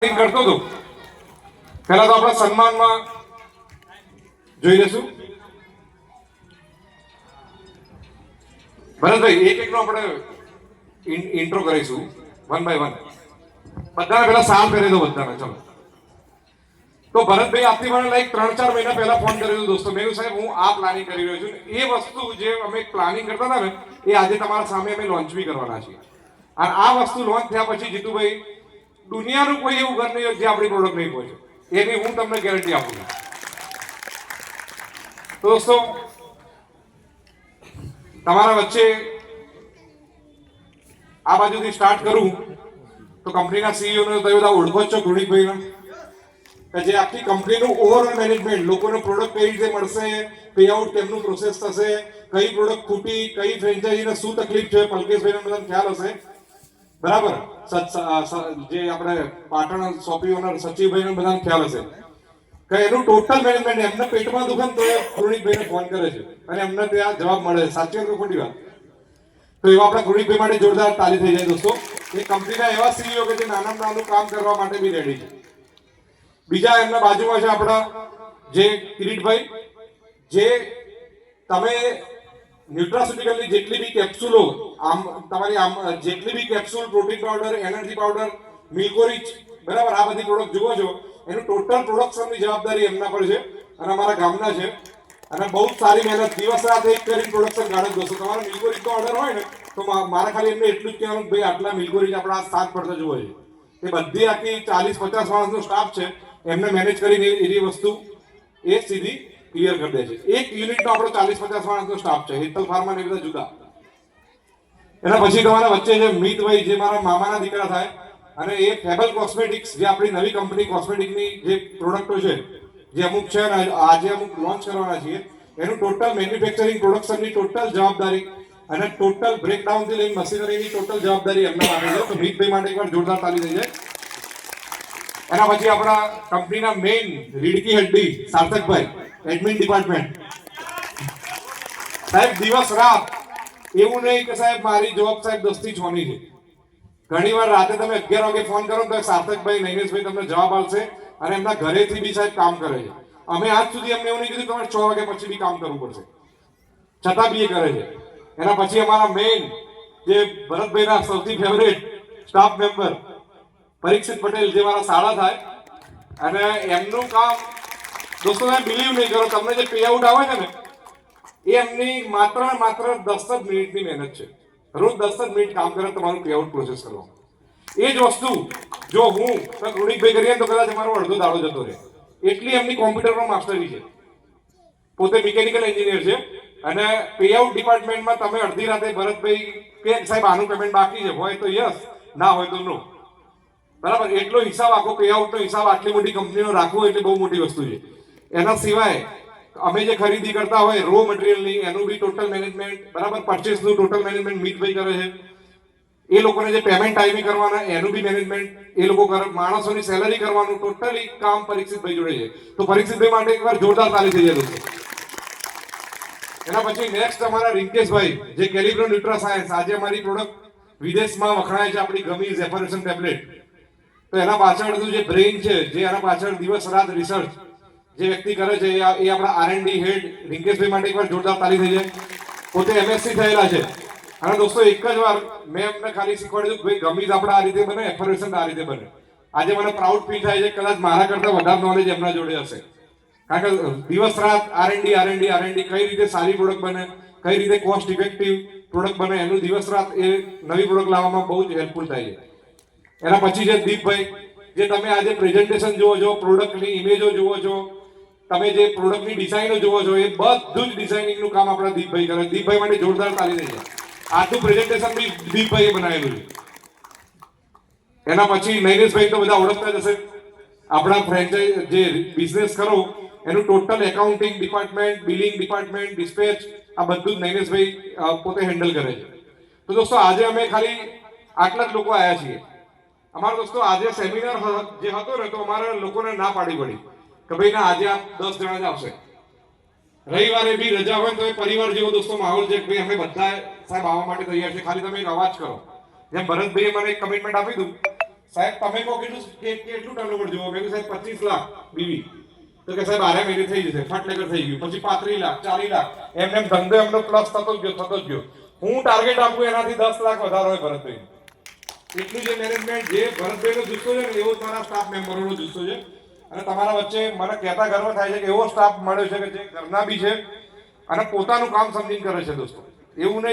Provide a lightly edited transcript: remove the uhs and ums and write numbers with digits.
કરતો હતો પહેલા તો આપણે સન્માનમાં જોઈ લેશું. ભરતભાઈ એક એકનો આપણે ઇન્ટ્રો કરીશું વન બાય વન. બધાને પહેલા સાલ કરી દો બધાને. ચલો તો ભરતભાઈ આપની મને લાઈક 3-4 મહિના પહેલા ફોન કર્યો દોસ્તો. મેં સાહેબ હું આ પ્લાનિંગ કરી રહ્યો છું. એ વસ્તુ જે અમે પ્લાનિંગ કરતા હતા ને એ આજે તમારા સામે અમે લોન્ચ બી કરવાના છીએ. અને આ વસ્તુ લોન્ચ થયા પછી જીતુભાઈ દુનિયાનું કોઈ એવું ઘર નહીં જે આપણી પ્રોડક્ટ નહીં પહોંચે, એની હું તમને ગેરંટી આપું છું. તો દોસ્તો તમારા વચ્ચે આ બાજુથી સ્ટાર્ટ કરું તો કંપનીના સીઈઓ ને તમે બધા ઓળખો છો ગુણિકભાઈના, કે જે આખી કંપનીનું ઓવરઓલ મેનેજમેન્ટ, લોકોને પ્રોડક્ટ કઈ રીતે મળશે, પે આઉટ કેમનું પ્રોસેસ થશે, કઈ પ્રોડક્ટ ખૂટી, કઈ ફ્રેન્ચાઇઝીને શું તકલીફ છે, પલકેશભાઈને બધાને ખ્યાલ હશે બરાબર. જે આપણે પાટણ શોપી ઓનર સચિવભાઈને બધાને ખ્યાલ હશે કે એનું ટોટલ મેનેજમેન્ટ. એમને પેટમાં દુખે તો એ ગુણિકભાઈને ફોન કરે છે અને એમને ત્યાં જવાબ મળે છે. સાચી વાત ખોટી વાત? તો એવા આપણા ગુણિકભાઈ માટે જોરદાર તાળી થઈ જાય દોસ્તો. એ કંપનીના એવા સીઈઓ કે જે નાનામાં નાનું કામ કરવા માટે બી રેડી છે. બીજા એમના બાજુમાં છે આપણા જે કિરીટભાઈ, જે તમે ન્યુટ્રાસ્યુટિકલની જેટલી બી કેપ્સ્યુલો, આમ તમારી આમ જેટલી B capsule, protein powder, energy powder, Milkorich બરાબર, આ બધી પ્રોડક્ટ જુઓ છો એનું ટોટલ પ્રોડક્શનની જવાબદારી એમના પર છે અને અમારા ગામના છે. અને બહુ સારી મહેનત, દિવસ રાત એક કરીને પ્રોડક્શન કાઢે દોસ્તો. તમારો મિલ્કોરીચનો ઓર્ડર હોય ને તો મારા ખાલી એમને એટલું જ કહેવાનું કે ભાઈ આટલા મિલ્કોરીચ આપણા સાત પડતા જુઓ છે. એ બધી આખી 40-50 માણસનો સ્ટાફ છે, એમને મેનેજ કરીને એવી વસ્તુ એ સીધી ક્લિયર કરી દે છે. એક યુનિટનો આપણો 40-50 માણસનો સ્ટાફ છે. હેતલ ફાર્મા ને બધા જુદા. એના પછી તમારા વચ્ચે જે મિતભાઈ, જે મારા મામાના દીકરા થાય, અને એ ફેબલ કોસ્મેટિક્સ, જે આપણી નવી કંપની કોસ્મેટિકની જે પ્રોડક્ટો છે, જે અમુક છે ને આજે અમુક લોન્ચ કરવાના છીએ, એનું ટોટલ મેન્યુફેક્ચરિંગ, પ્રોડક્શનની ટોટલ જવાબદારી અને ટોટલ બ્રેકડાઉનથી લઈને મશીનરીની ટોટલ જવાબદારી એમના માટે છે. તો મિતભાઈ માટે એકવાર જોરદાર તાળી થઈ જાય. એના પછી આપણા કંપનીના મેઇન રીડકી હડ્ડી સાર્થકભાઈ, એડમિન ડિપાર્ટમેન્ટ. સાહેબ દિવસ રાત એવું નહીં કે સાહેબ મારી જોબ સાહેબ 10 થી 6 ની છે. ઘણી વાર રાતે તમે 11 વાગે ફોન કરો તો સાર્થકભાઈ, નૈનેશભાઈ તમને જવાબ આપશે અને એમના ઘરેથી બી સાહેબ કામ કરે છે. અમે આજ સુધી એમને એવું નહીં કીધું તમારે 6 વાગ્યા પછી બી કામ કરવું પડશે, છતાં બી એ કરે છે. એના પછી અમારા મેઇન જે ભરતભાઈના સૌથી favourite staff member Parikshit Patel, જે મારા શાળા થાય, અને એમનું કામ દોસ્તો તમે બિલીવ નહીં કરો, તમને જે પે આઉટ આવે છે ને એ એમની માત્ર 10 જ મિનિટની મહેનત છે. રોજ 10 જ મિનિટ કામ કરે તમારું પે આઉટ પ્રોસેસ કરવામાં. એ જ વસ્તુ જો હું ગુણિકભાઈ કરીએ તો કદાચ અમારો અડધો દાડો જતો રહે. એટલી એમની કોમ્પ્યુટરમાં માસ્ટરી છે. પોતે મિકેનિકલ એન્જિનિયર છે અને પે આઉટ ડિપાર્ટમેન્ટમાં તમે અડધી રાતે ભરતભાઈ કે સાહેબ આનું પેમેન્ટ બાકી છે, હોય તો યસ, ના હોય તો નો, બરાબર. એટલો હિસાબ, આખો પે આઉટનો હિસાબ આટલી મોટી કંપનીનો રાખવો એટલે બહુ મોટી વસ્તુ છે. એના સિવાય અમે જે ખરીદી કરતા હોય રો મટીરિયલની, એનું બી ટોટલ મેનેજમેન્ટ બરાબર, પરચેસનું ટોટલ મેનેજમેન્ટ મિતભાઈ કરે છે. એ લોકોને જે પેમેન્ટ ટાઈમે કરવાના એનું બી મેનેજમેન્ટ એ લોકો કરે. માણસોની સેલરી કરવાનું ટોટલી કામ પરીક્ષિતભાઈ જોડે છે. તો પરીક્ષિતભાઈ માટે એકવાર જોરદાર તાળી થઈ જાય. એના પછી નેક્સ્ટ અમારા રિંકેશભાઈ, જે કેલિબ્રો ન્યુટ્રા સાયન્સ, આજે અમારી પ્રોડક્ટ વિદેશમાં વખણાય છે, આપણી ગમી ઝેફરસન ટેબ્લેટ. તો એના પાછળનું જે બ્રેઇન છે, જે એના પાછળ દિવસ રાત રિસર્ચ જે વ્યક્તિ કરે છે, એ આપણા R&D હેડ રિંકેશભાઈ માટે એકવાર જોરદાર તાળી થઈ જાય. પોતે MSc થયેલા છે. અને દોસ્તો એક જ વાર મેં એમને ખાલી શીખવાડ્યું કે ભાઈ ગમીઝ આપણે આ રીતે બને, એફરસન આ રીતે બને. આજે મને પ્રાઉડ ફીલ થાય છે, કદાચ મારા કરતા વધારે નોલેજ એમના જોડે હશે. કારણ કે દિવસ રાત R&D કઈ રીતે સારી પ્રોડક્ટ બને, કઈ રીતે કોસ્ટ ઇફેક્ટિવ પ્રોડક્ટ બને, એનું દિવસ રાત એ નવી પ્રોડક્ટ લાવવામાં બહુ જ હેલ્પફુલ થાય છે. એના પછી છે દીપભાઈ, જે તમે આજે પ્રેઝન્ટેશન જુઓ છો, પ્રોડક્ટની ઇમેજો જુઓ છો, તમે જે પ્રોડક્ટની ડિઝાઇનો જુઓ છો, એ બધું જ ડિઝાઇનિંગનું કામ આપણા દીપભાઈ કરે. દીપભાઈ માટે જોરદાર તાળી થઈ જાય. આટલું પ્રેઝન્ટેશન બી દીપભાઈએ બનાવેલું છે. એના પછી નૈનેશભાઈ તો બધા ઓળખતા જ હશે. આપણા ફ્રેન્ચાઇઝ જે બિઝનેસ કરો એનું total accounting department, billing department, dispatch, આ બધું જ નૈનેશભાઈ પોતે હેન્ડલ કરે છે. તો દોસ્તો આજે અમે ખાલી આટલા જ લોકો આવ્યા છીએ. અમારા દોસ્તો આજે સેમિનાર જે હતો ને, તો અમારા લોકોને ના પાડી પડી કે ભાઈ ના, આજે આપ 10 જણા જ આવશે. રવિવારે બી રજા હોય તો એ પરિવાર જેવો દોસ્તો માહોલ છે કે ભાઈ અમે બધા સાહેબ આવવા માટે તૈયાર છે, ખાલી તમે એક અવાજ કરો. જેમ ભરતભાઈએ મને એક કમિટમેન્ટ આપી દીધું સાહેબ તમે કહો કેટલું ટર્નઓવર જોવો? મેં કીધું સાહેબ 25 લાખ બીવી. તો કે સાહેબ આરે મહિને થઈ જશે, ફટલેકર થઈ ગયું. પછી 35 લાખ 40 લાખ એમ ધંધો એમનો પ્લસ થતો જ ગયો. હું ટાર્ગેટ આપું એનાથી 10 લાખ વધારો હોય ભરતભાઈ. એટલું જે મેનેજમેન્ટ જે ભરતભાઈનો જુસ્સો છે ને એવો જ મારા સ્ટાફ મેમ્બરોનો જુસ્સો છે. અને તમારા વચ્ચે મને કહેતા ગર્વ થાય છે કે એવો સ્ટાફ મળ્યો છે કે જે ઘરના બી છે અને પોતાનું કામ સમજીને કરે છે દોસ્તો. એવું નહીં